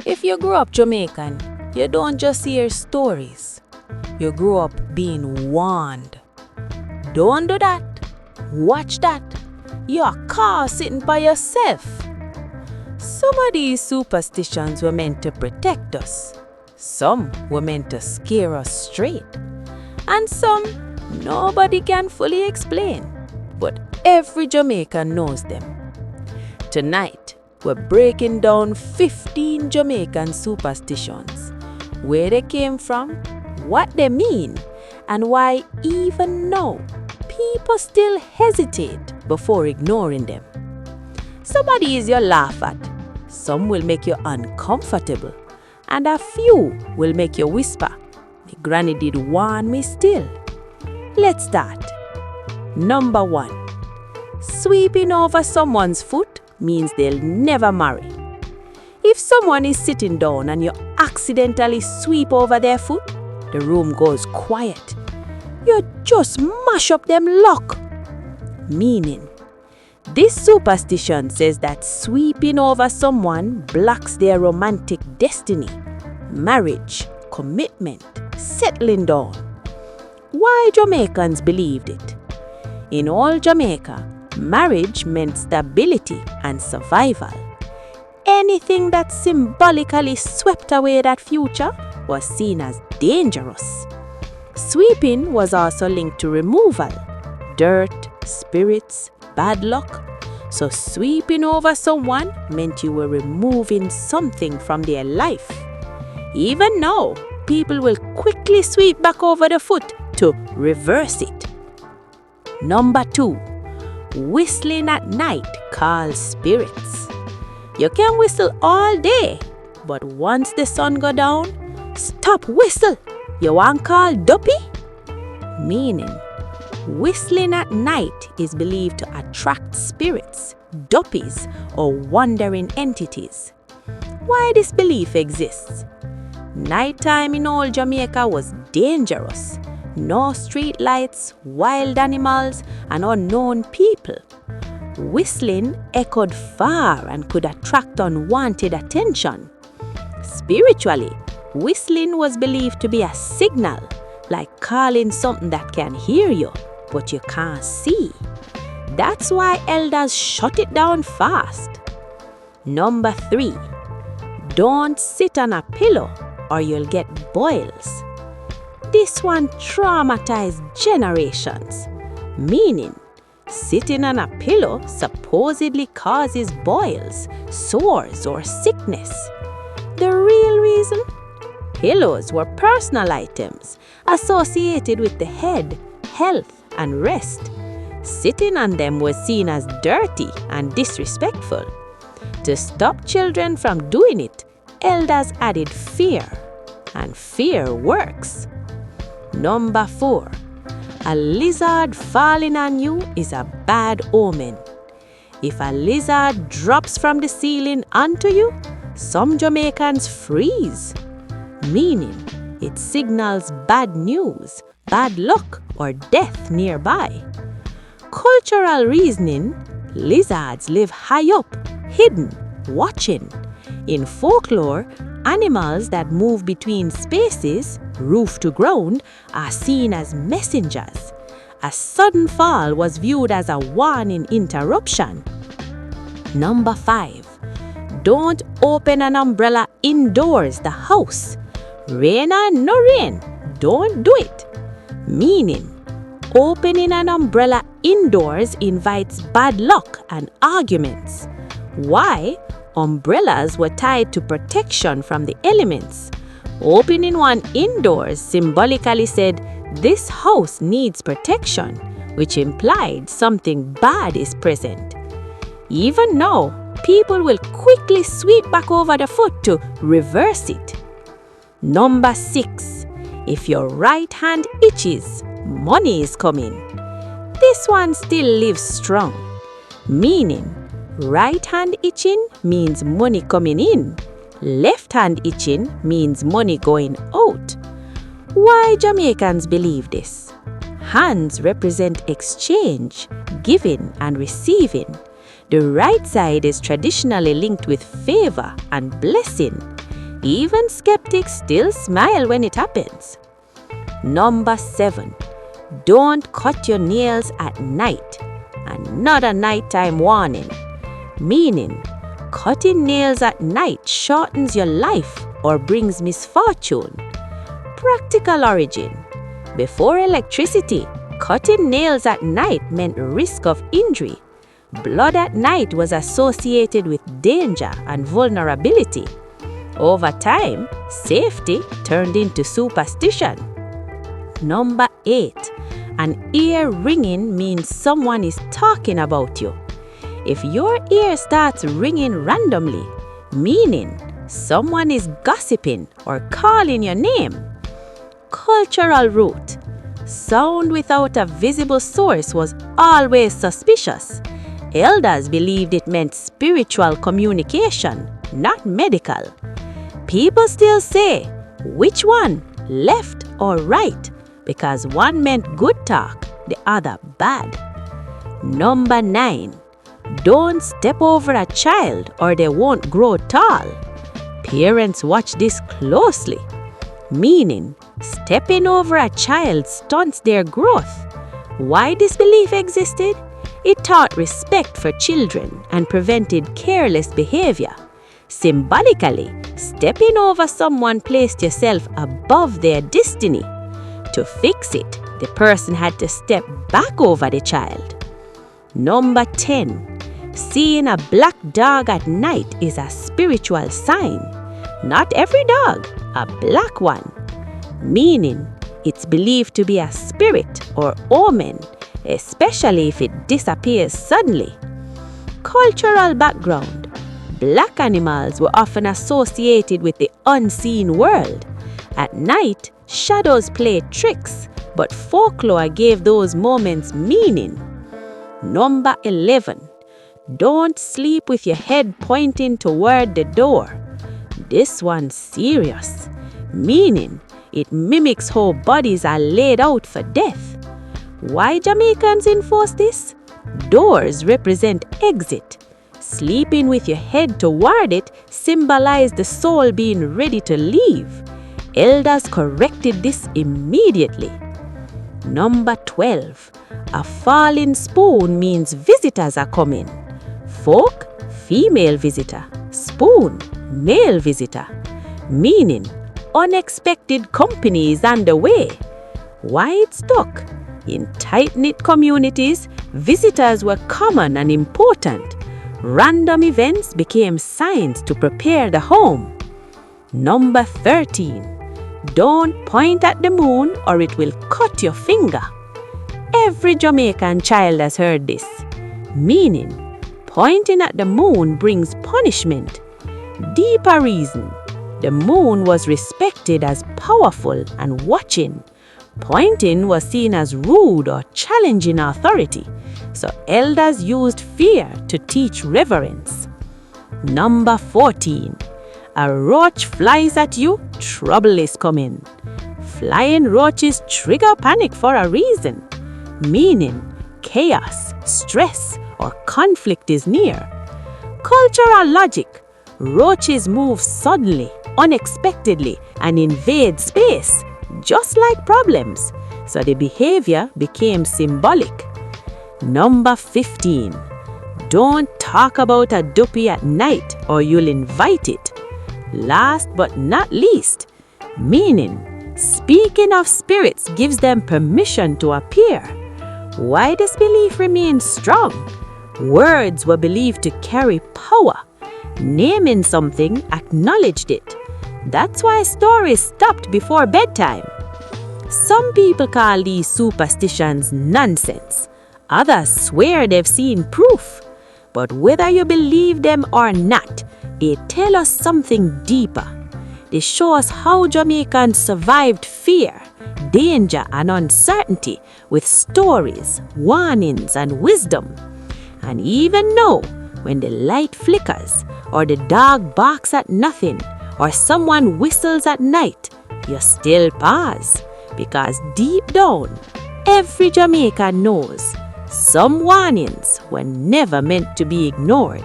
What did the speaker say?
If you grew up Jamaican, you don't just hear stories. You grew up being warned. Don't do that. Watch that. You're car sitting by yourself. Some of these superstitions were meant to protect us. Some were meant to scare us straight. And some nobody can fully explain. But every Jamaican knows them. Tonight, we're breaking down 15 Jamaican superstitions, where they came from, what they mean, and why even now people still hesitate before ignoring them. Some of these you'll laugh at, some will make you uncomfortable, and a few will make you whisper, "My granny did warn me still." Let's start. Number 1. Sweeping over someone's foot means they'll never marry. If someone is sitting down and you accidentally sweep over their foot, the room goes quiet. You just mash up them luck. Meaning, this superstition says that sweeping over someone blocks their romantic destiny, marriage, commitment, settling down. Why Jamaicans believed it? In all Jamaica, marriage meant stability and survival. Anything that symbolically swept away that future was seen as dangerous. Sweeping was also linked to removal, dirt, spirits, bad luck. So sweeping over someone meant you were removing something from their life. Even now, people will quickly sweep back over the foot to reverse it. Number 2. Whistling at night calls spirits. You can whistle all day, but once the sun go down, stop whistle. You want call duppy? Meaning, whistling at night is believed to attract spirits, duppies, or wandering entities. Why this belief exists? Nighttime in old Jamaica was dangerous. No street lights, wild animals, and unknown people. Whistling echoed far and could attract unwanted attention. Spiritually, whistling was believed to be a signal, like calling something that can hear you, but you can't see. That's why elders shut it down fast. Number 3. Don't sit on a pillow or you'll get boils. This one traumatized generations, meaning sitting on a pillow supposedly causes boils, sores, or sickness. The real reason? Pillows were personal items associated with the head, health, and rest. Sitting on them was seen as dirty and disrespectful. To stop children from doing it, elders added fear, and fear works. Number 4. A lizard falling on you is a bad omen. If a lizard drops from the ceiling onto you, some Jamaicans freeze, meaning it signals bad news, bad luck, or death nearby. Cultural reasoning: lizards live high up, hidden, watching. In folklore, animals that move between spaces, roof to ground, are seen as messengers. A sudden fall was viewed as a warning interruption. Number 5. Don't open an umbrella indoors, the house. Rain or no rain, don't do it. Meaning, opening an umbrella indoors invites bad luck and arguments. Why? Umbrellas were tied to protection from the elements. Opening one indoors symbolically said, this house needs protection, which implied something bad is present. Even now, people will quickly sweep back over the foot to reverse it. Number 6. If your right hand itches, money is coming. This one still lives strong, meaning right hand itching means money coming in. Left hand itching means money going out. Why Jamaicans believe this? Hands represent exchange, giving and receiving. The right side is traditionally linked with favor and blessing. Even skeptics still smile when it happens. Number 7. Don't cut your nails at night. Another nighttime warning. Meaning, cutting nails at night shortens your life or brings misfortune. Practical origin. Before electricity, cutting nails at night meant risk of injury. Blood at night was associated with danger and vulnerability. Over time, safety turned into superstition. Number 8. An ear ringing means someone is talking about you. If your ear starts ringing randomly, meaning someone is gossiping or calling your name. Cultural root. Sound without a visible source was always suspicious. Elders believed it meant spiritual communication, not medical. People still say, which one, left or right, because one meant good talk, the other bad. Number 9. Don't step over a child or they won't grow tall. Parents watch this closely. Meaning, stepping over a child stunts their growth. Why this belief existed? It taught respect for children and prevented careless behavior. Symbolically, stepping over someone placed yourself above their destiny. To fix it, the person had to step back over the child. Number 10. Seeing a black dog at night is a spiritual sign. Not every dog, a black one. Meaning, it's believed to be a spirit or omen, especially if it disappears suddenly. Cultural background. Black animals were often associated with the unseen world. At night, shadows played tricks, but folklore gave those moments meaning. Number 11. Don't sleep with your head pointing toward the door. This one's serious. Meaning, it mimics how bodies are laid out for death. Why Jamaicans enforce this? Doors represent exit. Sleeping with your head toward it symbolized the soul being ready to leave. Elders corrected this immediately. Number 12. A falling spoon means visitors are coming. Fork, female visitor. Spoon, male visitor. Meaning, unexpected company is underway. Why it stuck? In tight-knit communities, visitors were common and important. Random events became signs to prepare the home. Number 13. Don't point at the moon or it will cut your finger. Every Jamaican child has heard this. Meaning, pointing at the moon brings punishment. Deeper reason. The moon was respected as powerful and watching. Pointing was seen as rude or challenging authority, so elders used fear to teach reverence. Number 14. A roach flies at you, trouble is coming. Flying roaches trigger panic for a reason, meaning chaos, stress, or conflict is near. Cultural logic. Roaches move suddenly, unexpectedly, and invade space, just like problems, so the behavior became symbolic. Number 15. Don't talk about a duppy at night or you'll invite it. Last but not least, meaning, speaking of spirits gives them permission to appear. Why this belief remains strong? Words were believed to carry power. Naming something acknowledged it. That's why stories stopped before bedtime. Some people call these superstitions nonsense. Others swear they've seen proof. But whether you believe them or not, they tell us something deeper. They show us how Jamaicans survived fear, danger, and uncertainty with stories, warnings, and wisdom. And even now, when the light flickers, or the dog barks at nothing, or someone whistles at night, you still pause. Because deep down, every Jamaican knows some warnings were never meant to be ignored.